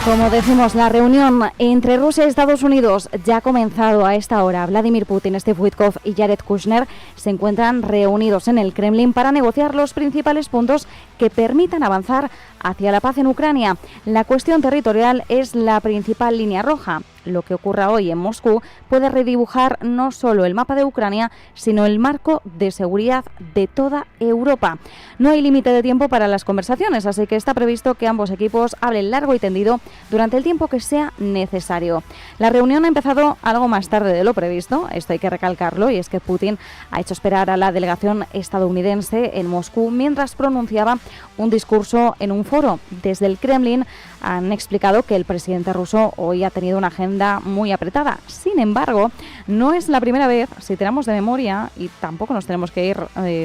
Como decimos, la reunión entre Rusia y Estados Unidos ya ha comenzado a esta hora. Vladimir Putin, Steve Witkoff y Jared Kushner se encuentran reunidos en el Kremlin para negociar los principales puntos que permitan avanzar hacia la paz en Ucrania. La cuestión territorial es la principal línea roja. Lo que ocurra hoy en Moscú puede redibujar no solo el mapa de Ucrania, sino el marco de seguridad de toda Europa. No hay límite de tiempo para las conversaciones, así que está previsto que ambos equipos hablen largo y tendido durante el tiempo que sea necesario. La reunión ha empezado algo más tarde de lo previsto, esto hay que recalcarlo, y es que Putin ha hecho esperar a la delegación estadounidense en Moscú mientras pronunciaba un discurso en un foro. Desde el Kremlin han explicado que el presidente ruso hoy ha tenido una agenda muy apretada. Sin embargo, no es la primera vez, si tenemos de memoria, y tampoco nos tenemos que ir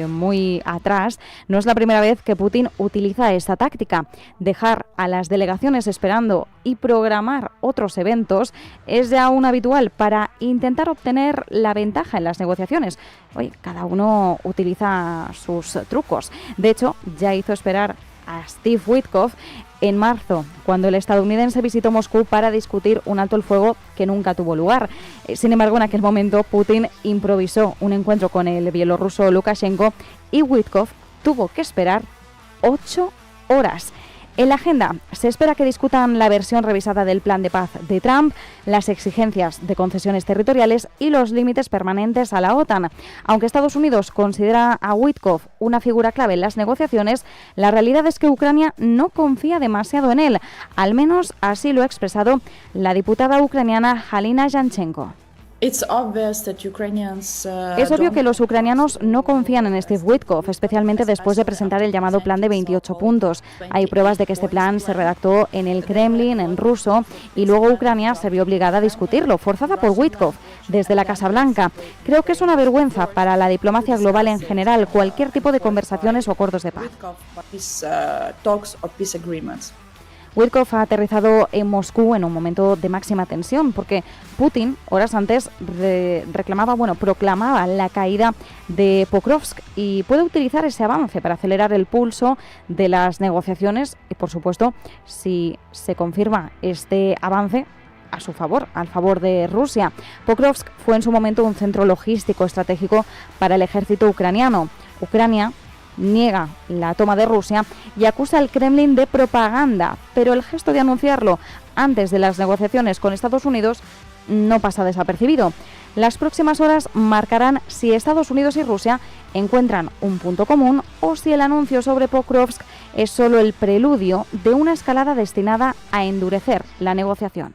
muy atrás, no es la primera vez que Putin utiliza esta táctica. Dejar a las delegaciones esperando y programar otros eventos es ya un habitual para intentar obtener la ventaja en las negociaciones. Oye, cada uno utiliza sus trucos. De hecho, ya hizo esperar a Steve Witkoff en marzo, cuando el estadounidense visitó Moscú para discutir un alto el fuego que nunca tuvo lugar. Sin embargo, en aquel momento Putin improvisó un encuentro con el bielorruso Lukashenko y Witkoff tuvo que esperar 8 horas. En la agenda se espera que discutan la versión revisada del plan de paz de Trump, las exigencias de concesiones territoriales y los límites permanentes a la OTAN. Aunque Estados Unidos considera a Witkoff una figura clave en las negociaciones, la realidad es que Ucrania no confía demasiado en él. Al menos así lo ha expresado la diputada ucraniana Halina Yanchenko. Es obvio que los ucranianos no confían en Steve Witkoff, especialmente después de presentar el llamado plan de 28 puntos. Hay pruebas de que este plan se redactó en el Kremlin, en ruso, y luego Ucrania se vio obligada a discutirlo, forzada por Witkoff, desde la Casa Blanca. Creo que es una vergüenza para la diplomacia global en general, cualquier tipo de conversaciones o acuerdos de paz. Witkoff ha aterrizado en Moscú en un momento de máxima tensión porque Putin, horas antes, proclamaba la caída de Pokrovsk y puede utilizar ese avance para acelerar el pulso de las negociaciones y, por supuesto, si se confirma este avance, a su favor, al favor de Rusia. Pokrovsk fue en su momento un centro logístico estratégico para el ejército ucraniano. Ucrania niega la toma de Rusia y acusa al Kremlin de propaganda, pero el gesto de anunciarlo antes de las negociaciones con Estados Unidos no pasa desapercibido. Las próximas horas marcarán si Estados Unidos y Rusia encuentran un punto común o si el anuncio sobre Pokrovsk es solo el preludio de una escalada destinada a endurecer la negociación.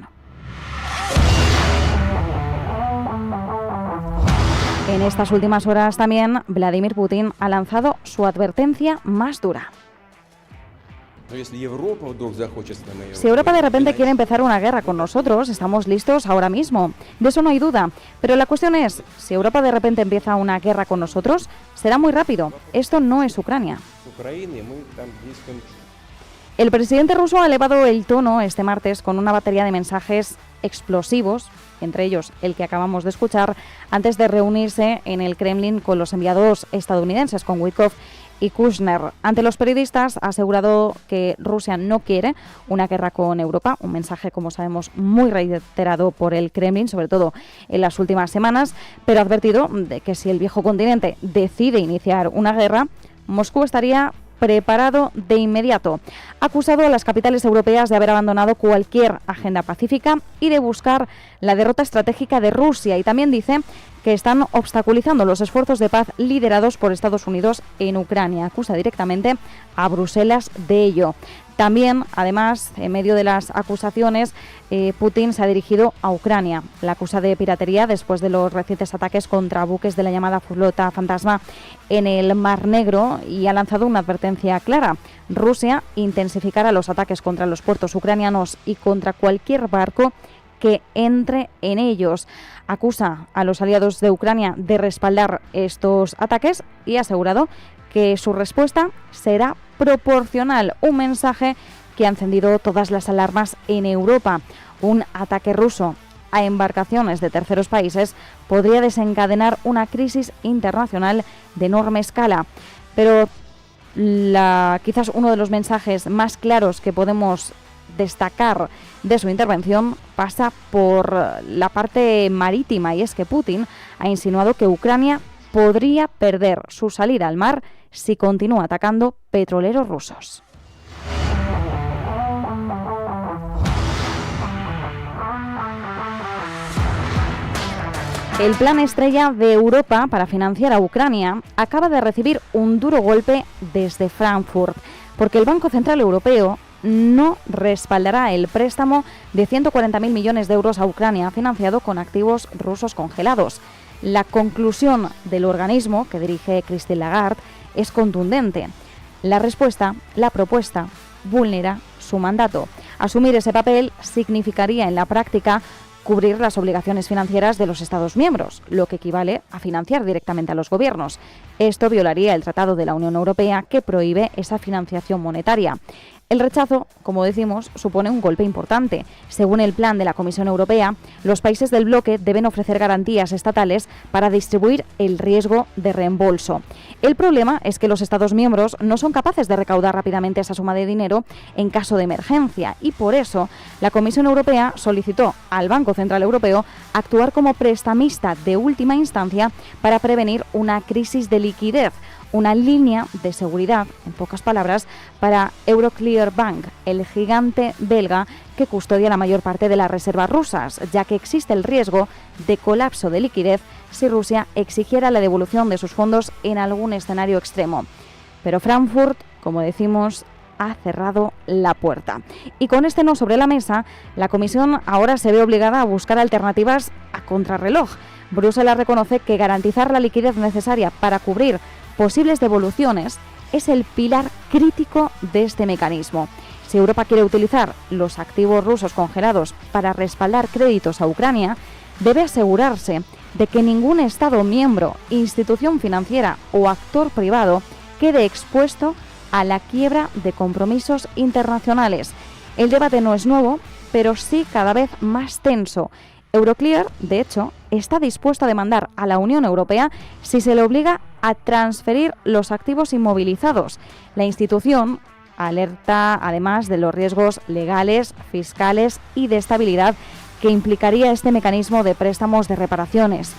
En estas últimas horas también Vladimir Putin ha lanzado su advertencia más dura. Si Europa de repente quiere empezar una guerra con nosotros, estamos listos ahora mismo. De eso no hay duda. Pero la cuestión es, si Europa de repente empieza una guerra con nosotros, será muy rápido. Esto no es Ucrania. El presidente ruso ha elevado el tono este martes con una batería de mensajes explosivos, entre ellos el que acabamos de escuchar, antes de reunirse en el Kremlin con los enviados estadounidenses, con Witkoff y Kushner. Ante los periodistas ha asegurado que Rusia no quiere una guerra con Europa, un mensaje, como sabemos, muy reiterado por el Kremlin, sobre todo en las últimas semanas, pero ha advertido de que si el viejo continente decide iniciar una guerra, Moscú estaría preparado de inmediato. Ha acusado a las capitales europeas de haber abandonado cualquier agenda pacífica y de buscar la derrota estratégica de Rusia, y también dice que están obstaculizando los esfuerzos de paz liderados por Estados Unidos en Ucrania. Acusa directamente a Bruselas de ello. También, además, en medio de las acusaciones, Putin se ha dirigido a Ucrania. La acusa de piratería después de los recientes ataques contra buques de la llamada flota fantasma en el Mar Negro y ha lanzado una advertencia clara. Rusia intensificará los ataques contra los puertos ucranianos y contra cualquier barco que entre en ellos. Acusa a los aliados de Ucrania de respaldar estos ataques y ha asegurado que su respuesta será proporcional, un mensaje que ha encendido todas las alarmas en Europa. Un ataque ruso a embarcaciones de terceros países podría desencadenar una crisis internacional de enorme escala. Pero quizás uno de los mensajes más claros que podemos destacar de su intervención pasa por la parte marítima, y es que Putin ha insinuado que Ucrania podría perder su salida al mar si continúa atacando petroleros rusos. El plan estrella de Europa para financiar a Ucrania acaba de recibir un duro golpe desde Frankfurt, porque el Banco Central Europeo no respaldará el préstamo de 140.000 millones de euros a Ucrania financiado con activos rusos congelados. La conclusión del organismo que dirige Christine Lagarde es contundente. La propuesta, vulnera su mandato. Asumir ese papel significaría en la práctica cubrir las obligaciones financieras de los Estados miembros, lo que equivale a financiar directamente a los gobiernos. Esto violaría el Tratado de la Unión Europea que prohíbe esa financiación monetaria. El rechazo, como decimos, supone un golpe importante. Según el plan de la Comisión Europea, los países del bloque deben ofrecer garantías estatales para distribuir el riesgo de reembolso. El problema es que los Estados miembros no son capaces de recaudar rápidamente esa suma de dinero en caso de emergencia, y por eso la Comisión Europea solicitó al Banco Central Europeo actuar como prestamista de última instancia para prevenir una crisis de liquidez, una línea de seguridad, en pocas palabras, para Euroclear Bank, el gigante belga que custodia la mayor parte de las reservas rusas, ya que existe el riesgo de colapso de liquidez si Rusia exigiera la devolución de sus fondos en algún escenario extremo. Pero Frankfurt, como decimos, ha cerrado la puerta. Y con este no sobre la mesa, la Comisión ahora se ve obligada a buscar alternativas a contrarreloj. Bruselas reconoce que garantizar la liquidez necesaria para cubrir posibles devoluciones es el pilar crítico de este mecanismo. Si Europa quiere utilizar los activos rusos congelados para respaldar créditos a Ucrania, debe asegurarse de que ningún Estado miembro, institución financiera o actor privado quede expuesto a la quiebra de compromisos internacionales. El debate no es nuevo, pero sí cada vez más tenso. Euroclear, de hecho, está dispuesto a demandar a la Unión Europea si se le obliga a transferir los activos inmovilizados. La institución alerta además de los riesgos legales, fiscales y de estabilidad que implicaría este mecanismo de préstamos de reparaciones.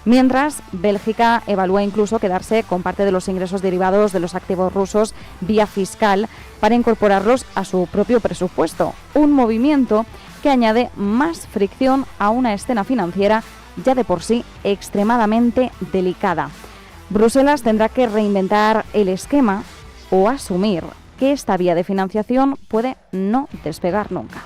Mientras, Bélgica evalúa incluso quedarse con parte de los ingresos derivados de los activos rusos vía fiscal para incorporarlos a su propio presupuesto, un movimiento que añade más fricción a una escena financiera ya de por sí extremadamente delicada. Bruselas tendrá que reinventar el esquema o asumir que esta vía de financiación puede no despegar nunca.